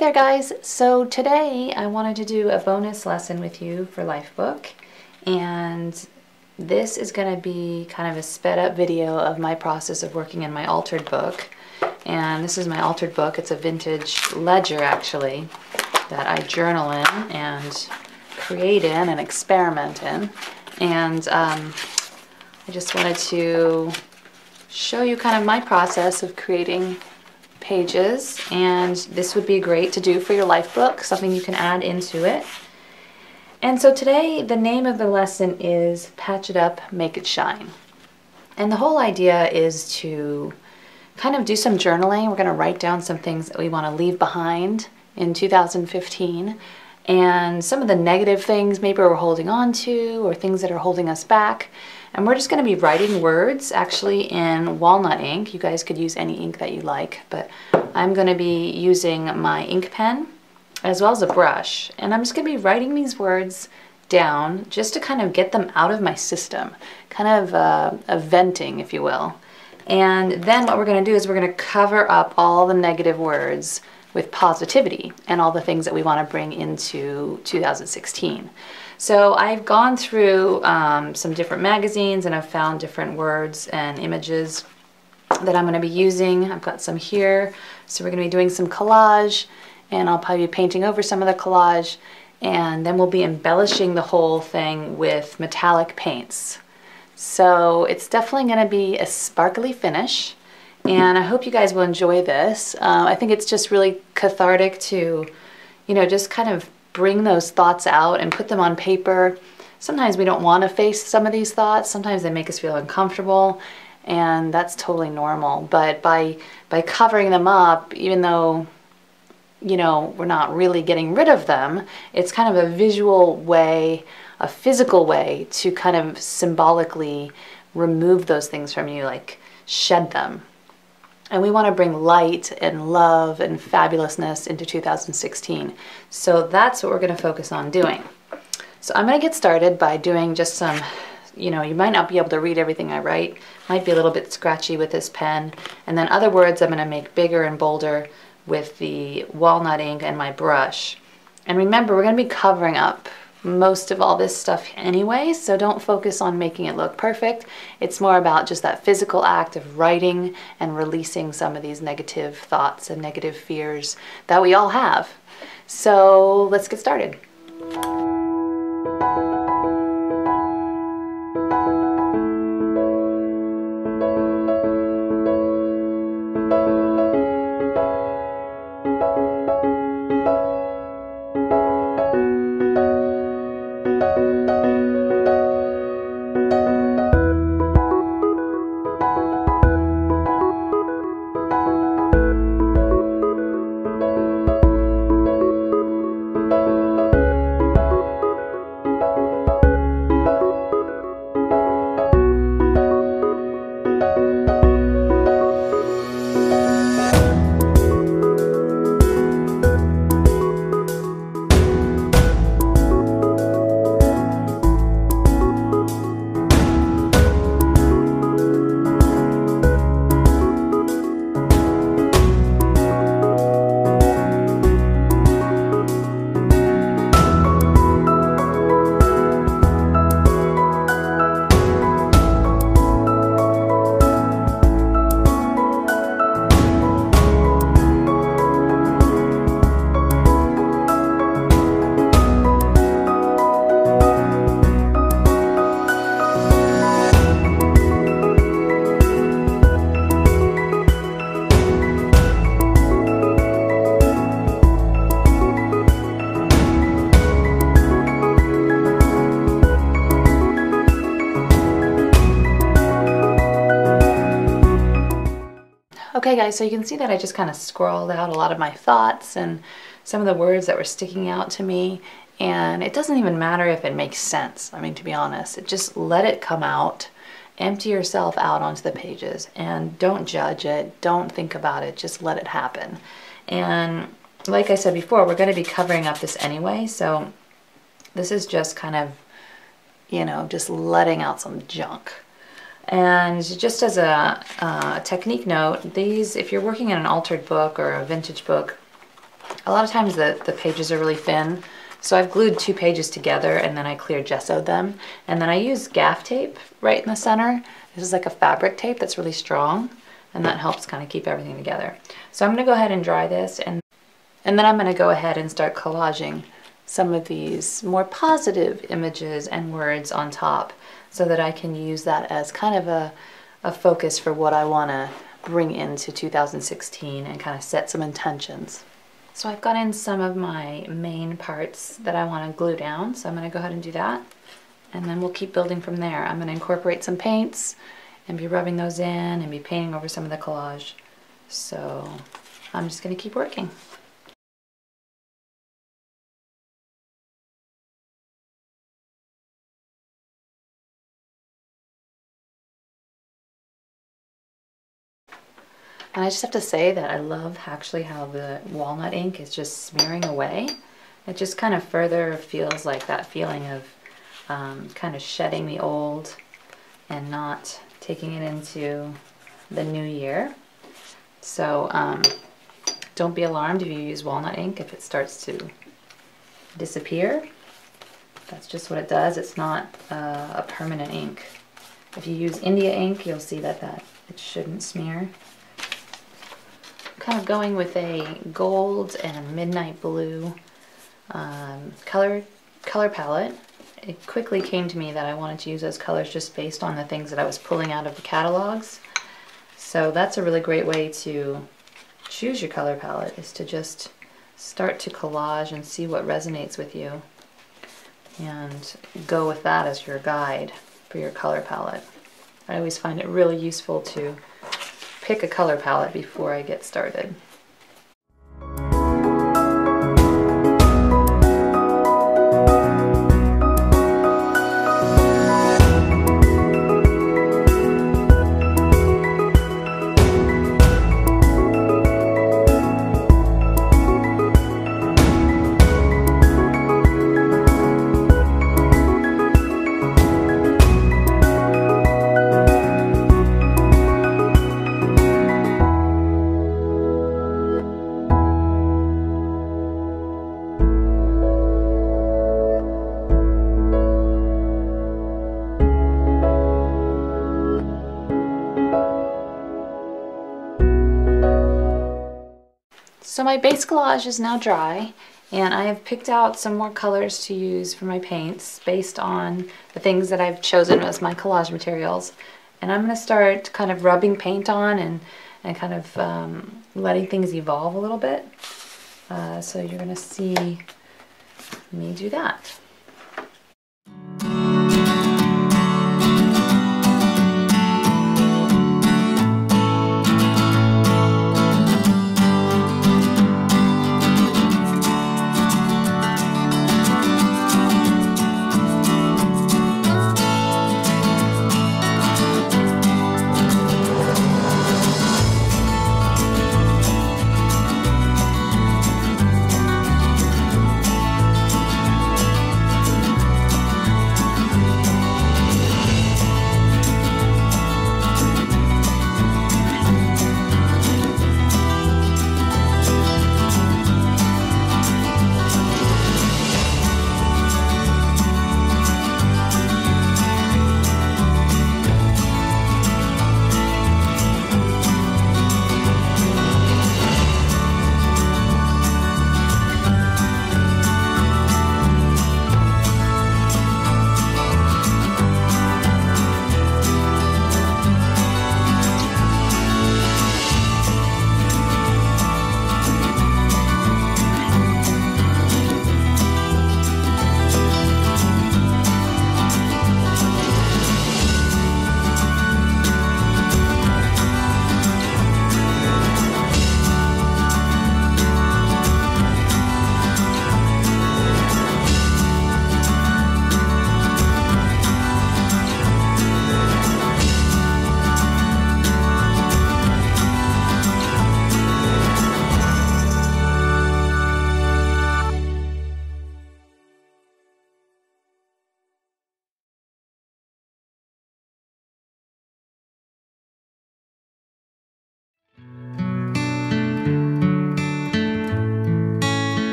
there guys, so today I wanted to do a bonus lesson with you for Lifebook, and this is going to be kind of a sped up video of my process of working in my altered book. And this is my altered book. It's a vintage ledger actually that I journal in and create in and experiment in, and I just wanted to show you kind of my process of creating pages, and this would be great to do for your Lifebook, something you can add into it. And so today the name of the lesson is Patch It Up, Make It Shine. And the whole idea is to kind of do some journaling. We're going to write down some things that we want to leave behind in 2015, and some of the negative things maybe we're holding on to or things that are holding us back. And we're just going to be writing words actually in walnut ink. You guys could use any ink that you like, but I'm going to be using my ink pen as well as a brush. And I'm just going to be writing these words down just to kind of get them out of my system, kind of a venting, if you will. And then what we're going to do is we're going to cover up all the negative words with positivity and all the things that we want to bring into 2016. So I've gone through some different magazines and I've found different words and images that I'm going to be using. I've got some here. So we're going to be doing some collage, and I'll probably be painting over some of the collage, and then we'll be embellishing the whole thing with metallic paints. So it's definitely going to be a sparkly finish, and I hope you guys will enjoy this. I think it's just really cathartic to, you know, just kind of bring those thoughts out and put them on paper. Sometimes we don't want to face some of these thoughts. Sometimes they make us feel uncomfortable, and that's totally normal. But by covering them up, even though, you know, we're not really getting rid of them, it's kind of a visual way, a physical way to kind of symbolically remove those things from you, like shed them. And we want to bring light and love and fabulousness into 2016. So that's what we're going to focus on doing. So I'm going to get started by doing just some, you know, you might not be able to read everything I write. Might be a little bit scratchy with this pen. And then other words I'm going to make bigger and bolder with the walnut ink and my brush. And remember, we're going to be covering up most of all this stuff anyway, so don't focus on making it look perfect. It's more about just that physical act of writing and releasing some of these negative thoughts and negative fears that we all have. So let's get started. Okay guys, so you can see that I just kind of scrawled out a lot of my thoughts and some of the words that were sticking out to me, and it doesn't even matter if it makes sense. I mean, to be honest, just let it come out, empty yourself out onto the pages, and don't judge it, don't think about it, just let it happen. And like I said before, we're going to be covering up this anyway, so this is just kind of, you know, just letting out some junk. And just as a technique note, these, if you're working in an altered book or a vintage book, a lot of times the pages are really thin, so I've glued 2 pages together and then I clear gessoed them. And then I use gaff tape right in the center. This is like a fabric tape that's really strong, and that helps kind of keep everything together. So I'm going to go ahead and dry this, and then I'm going to go ahead and start collaging some of these more positive images and words on top so that I can use that as kind of a focus for what I want to bring into 2016 and kind of set some intentions. So I've got in some of my main parts that I want to glue down, so I'm going to go ahead and do that, and then we'll keep building from there. I'm going to incorporate some paints and be rubbing those in and be painting over some of the collage. So I'm just going to keep working. And I just have to say that I love actually how the walnut ink is just smearing away. It just kind of further feels like that feeling of kind of shedding the old and not taking it into the new year. So don't be alarmed if you use walnut ink if it starts to disappear. That's just what it does. It's not a permanent ink. If you use India ink, you'll see that it shouldn't smear. Kind of going with a gold and a midnight blue color palette. It quickly came to me that I wanted to use those colors just based on the things that I was pulling out of the catalogs. So that's a really great way to choose your color palette, is to just start to collage and see what resonates with you and go with that as your guide for your color palette. I always find it really useful to pick a color palette before I get started. So my base collage is now dry, and I have picked out some more colors to use for my paints based on the things that I've chosen as my collage materials. And I'm going to start kind of rubbing paint on and kind of letting things evolve a little bit. So you're going to see me do that.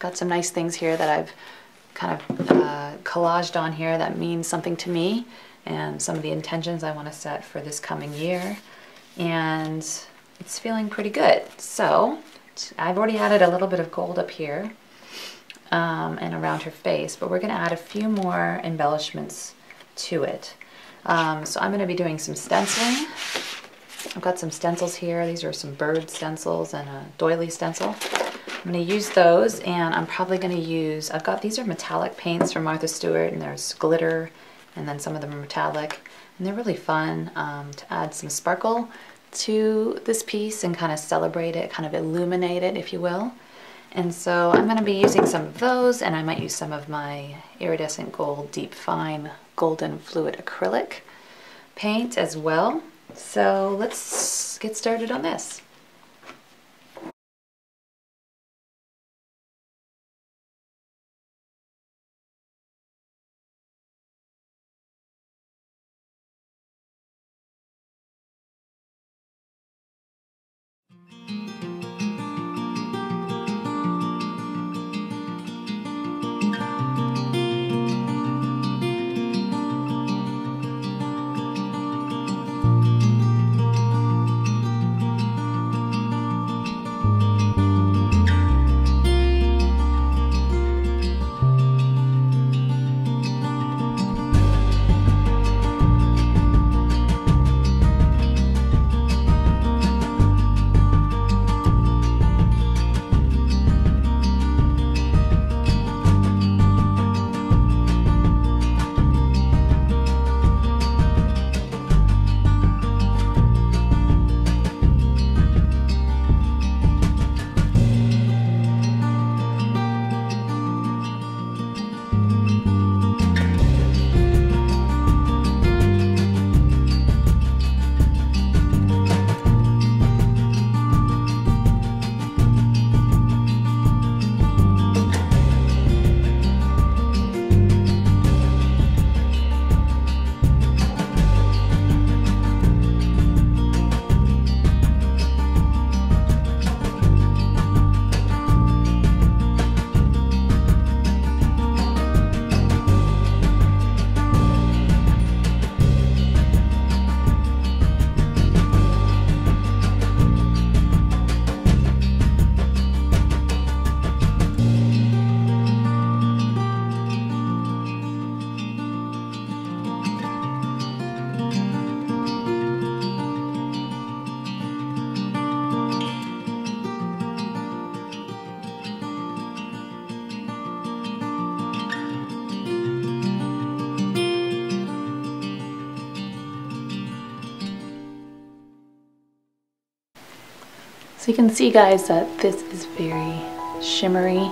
got some nice things here that I've kind of collaged on here that means something to me, and some of the intentions I want to set for this coming year. And it's feeling pretty good. So I've already added a little bit of gold up here and around her face, but we're going to add a few more embellishments to it. So I'm going to be doing some stenciling. I've got some stencils here. These are some bird stencils and a doily stencil. I'm going to use those, and I'm probably going to use, these are metallic paints from Martha Stewart, and there's glitter, and then some of them are metallic, and they're really fun to add some sparkle to this piece and kind of celebrate it, kind of illuminate it, if you will. And so I'm going to be using some of those, and I might use some of my iridescent gold deep fine golden fluid acrylic paint as well. So let's get started on this. So you can see, guys, that this is very shimmery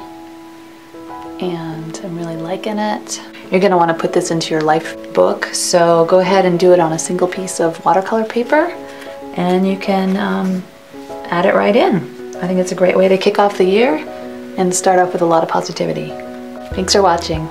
and I'm really liking it. You're going to want to put this into your life book, so go ahead and do it on a single piece of watercolor paper and you can add it right in. I think it's a great way to kick off the year and start off with a lot of positivity. Thanks for watching.